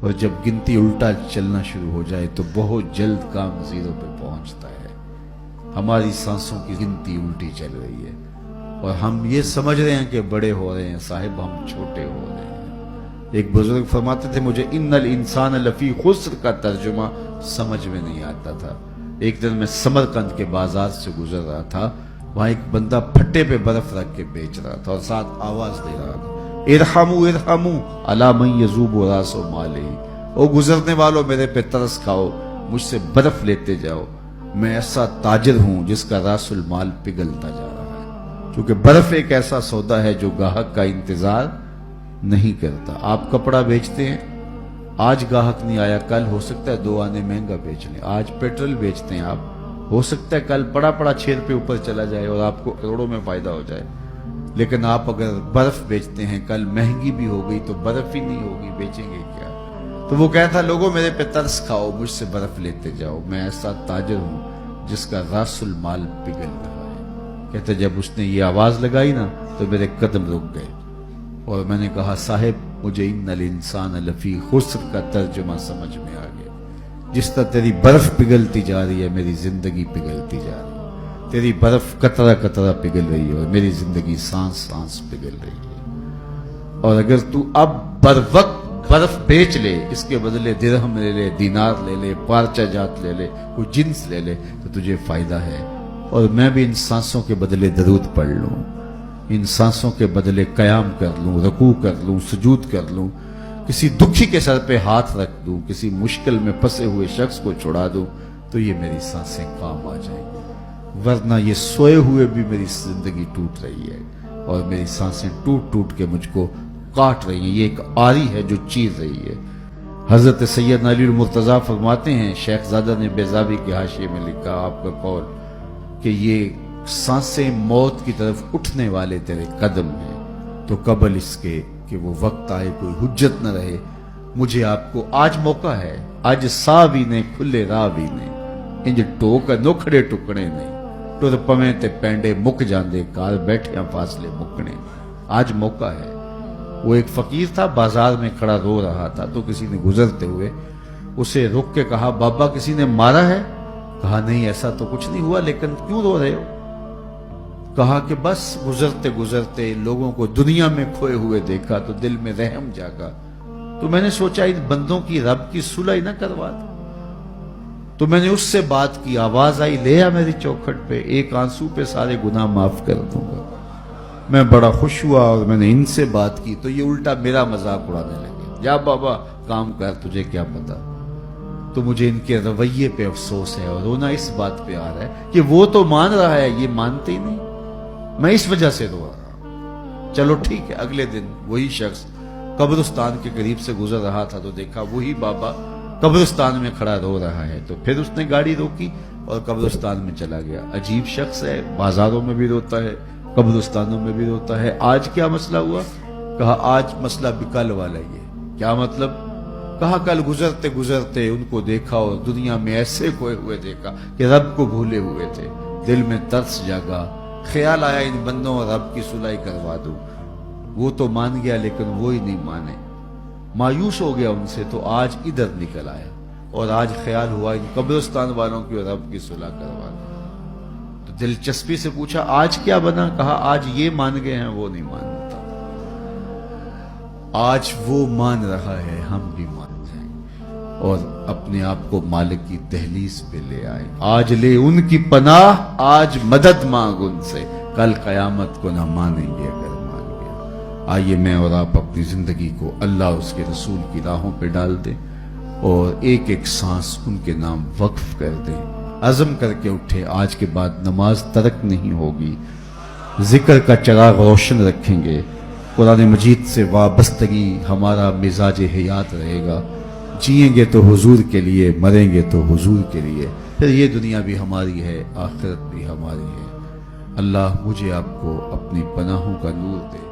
اور جب گنتی الٹا چلنا شروع ہو جائے تو بہت جلد کام زیرو پہ پہنچتا ہے۔ ہماری سانسوں کی گنتی الٹی چل رہی ہے اور ہم یہ سمجھ رہے ہیں کہ بڑے ہو رہے ہیں، صاحب ہم چھوٹے ہو رہے ہیں۔ ایک بزرگ فرماتے تھے مجھے ان الانسان لفی خسر کا ترجمہ سمجھ میں نہیں آتا تھا۔ ایک دن میں سمرقند کے بازار سے گزر رہا تھا، وہاں ایک بندہ پھٹے پہ برف رکھ کے بیچ رہا تھا اور ساتھ آواز دے رہا تھا، ارحموا ارحموا علی من یذوب راس مالہ، او گزرنے والوں میرے پہ ترس کھاؤ، مجھ سے برف لیتے جاؤ، میں ایسا تاجر ہوں جس کا راس المال پگھلتا جا رہا ہے۔ کیونکہ برف ایک ایسا سودا ہے جو گاہک کا انتظار نہیں کرتا۔ آپ کپڑا بیچتے ہیں، آج گاہک نہیں آیا، کل ہو سکتا ہے 2 آنے مہنگا بیچ لیں۔ آج پیٹرول بیچتے ہیں آپ، ہو سکتا ہے کل پڑا 6 روپے اوپر چلا جائے اور آپ کو کروڑوں میں فائدہ ہو جائے۔ لیکن آپ اگر برف بیچتے ہیں، کل مہنگی بھی ہو گئی تو برف ہی نہیں ہوگی، بیچیں گے کیا؟ تو وہ کہتا لوگوں میرے پہ ترس کھاؤ، مجھ سے برف لیتے جاؤ، میں ایسا تاجر ہوں جس کا راس المال پگھل رہا ہے۔ کہتے جب اس نے یہ آواز لگائی نا تو میرے قدم رک گئے اور میں نے کہا صاحب مجھے ان الانسان لفی خسر کا ترجمہ سمجھ میں آ گیا۔ جس طرح تیری برف پگھلتی جا رہی ہے میری زندگی پگھلتی جا رہی ہے، تیری برف قطرہ قطرہ پگھل رہی ہے اور میری زندگی سانس سانس پگھل رہی ہے۔ اور اگر تو اب بر وقت برف بیچ لے، اس کے بدلے درہم لے لے، دینار لے لے، پارچہ جات لے لے، کوئی جنس لے لے تو تجھے فائدہ ہے۔ اور میں بھی ان سانسوں کے بدلے درود پڑھ لوں، ان سانسوں کے بدلے قیام کر لوں، رکوع کر لوں، سجود کر لوں، کسی دکھی کے سر پہ ہاتھ رکھ دوں، کسی مشکل میں پھنسے ہوئے شخص کو چھڑا دوں تو یہ میری سانسیں کام آ جائیں گی۔ ورنہ یہ سوئے ہوئے بھی میری زندگی ٹوٹ رہی ہے اور میری سانسیں ٹوٹ ٹوٹ کے مجھ کو کاٹ رہی ہیں، یہ ایک آری ہے جو چیر رہی ہے۔ حضرت سیدنا علی المرتضیٰ فرماتے ہیں، شیخ زادہ نے بیضابی کے حاشیے میں لکھا آپ کا قول کہ یہ سانسیں موت کی طرف اٹھنے والے تیرے قدم ہیں، تو قبل اس کے کہ وہ وقت آئے کوئی حجت نہ رہے، مجھے آپ کو آج موقع ہے، آج سا بھی نے کھلے راہ بھی نے، انج ٹوک نوکھڑے ٹکڑے نے، ٹر پویں تے پینڈے مک جاندے کار بیٹھے فاصلے مکنے۔ آج موقع ہے۔ وہ ایک فقیر تھا، بازار میں کھڑا رو رہا تھا تو کسی نے گزرتے ہوئے اسے رک کے کہا بابا کسی نے مارا ہے؟ کہا نہیں ایسا تو کچھ نہیں ہوا، لیکن کیوں رو رہے ہو؟ کہا کہ بس گزرتے گزرتے لوگوں کو دنیا میں کھوئے ہوئے دیکھا تو دل میں رحم جاگا، تو میں نے سوچا ان بندوں کی رب کی صلح نہ کروا دوں، تو میں نے اس سے بات کی، آواز آئی لے آ میری چوکھٹ پہ، ایک آنسو پہ سارے گناہ معاف کر دوں گا۔ میں بڑا خوش ہوا اور میں نے ان سے بات کی تو یہ الٹا میرا مذاق اڑانے لگے، جا بابا کام کر، تجھے کیا پتا۔ تو مجھے ان کے رویے پہ افسوس ہے اور رونا اس بات پہ آ رہا ہے کہ وہ تو مان رہا ہے، یہ مانتے ہی نہیں، میں اس وجہ سے رو رہا ہوں۔ چلو ٹھیک ہے، اگلے دن وہی شخص قبرستان کے قریب سے گزر رہا تھا تو دیکھا وہی بابا قبرستان میں کھڑا رو رہا ہے، تو پھر اس نے گاڑی روکی اور قبرستان میں چلا گیا۔ عجیب شخص ہے، بازاروں میں بھی روتا ہے، قبرستانوں میں بھی روتا ہے۔ آج کیا مسئلہ ہوا؟ کہا آج مسئلہ بھی کل والا ہی ہے۔ کیا مطلب؟ کہا کل گزرتے گزرتے ان کو دیکھا اور دنیا میں ایسے کھوئے ہوئے دیکھا کہ رب کو بھولے ہوئے تھے، دل میں ترس جاگا، خیال آیا ان بندوں اور رب کی صلح کروا دوں۔ وہ تو مان گیا لیکن وہ ہی نہیں مانے، مایوس ہو گیا ان سے، تو آج ادھر نکل آیا اور آج خیال ہوا ان قبرستان والوں کی اور رب کی صلح کروا دوں۔ تو دلچسپی سے پوچھا آج کیا بنا؟ کہا آج یہ مان گئے ہیں، وہ نہیں مانتا، آج وہ مان رہا ہے، ہم بھی مان جائیں اور اپنے آپ کو مالک کی دہلیز پہ لے آئے۔ آج لے ان کی پناہ، آج مدد مانگ ان سے، کل قیامت کو نہ مانیں گے اگر مان گیا۔ آئیے میں اور آپ اپنی زندگی کو اللہ اس کے رسول کی راہوں پہ ڈال دیں اور ایک ایک سانس ان کے نام وقف کر دیں، عزم کر کے اٹھے آج کے بعد نماز ترک نہیں ہوگی، ذکر کا چراغ روشن رکھیں گے، قرآن مجید سے وابستگی ہمارا مزاج حیات رہے گا، جئیں گے تو حضور کے لیے، مریں گے تو حضور کے لیے، پھر یہ دنیا بھی ہماری ہے، آخرت بھی ہماری ہے۔ اللہ مجھے آپ کو اپنی پناہوں کا نور دے۔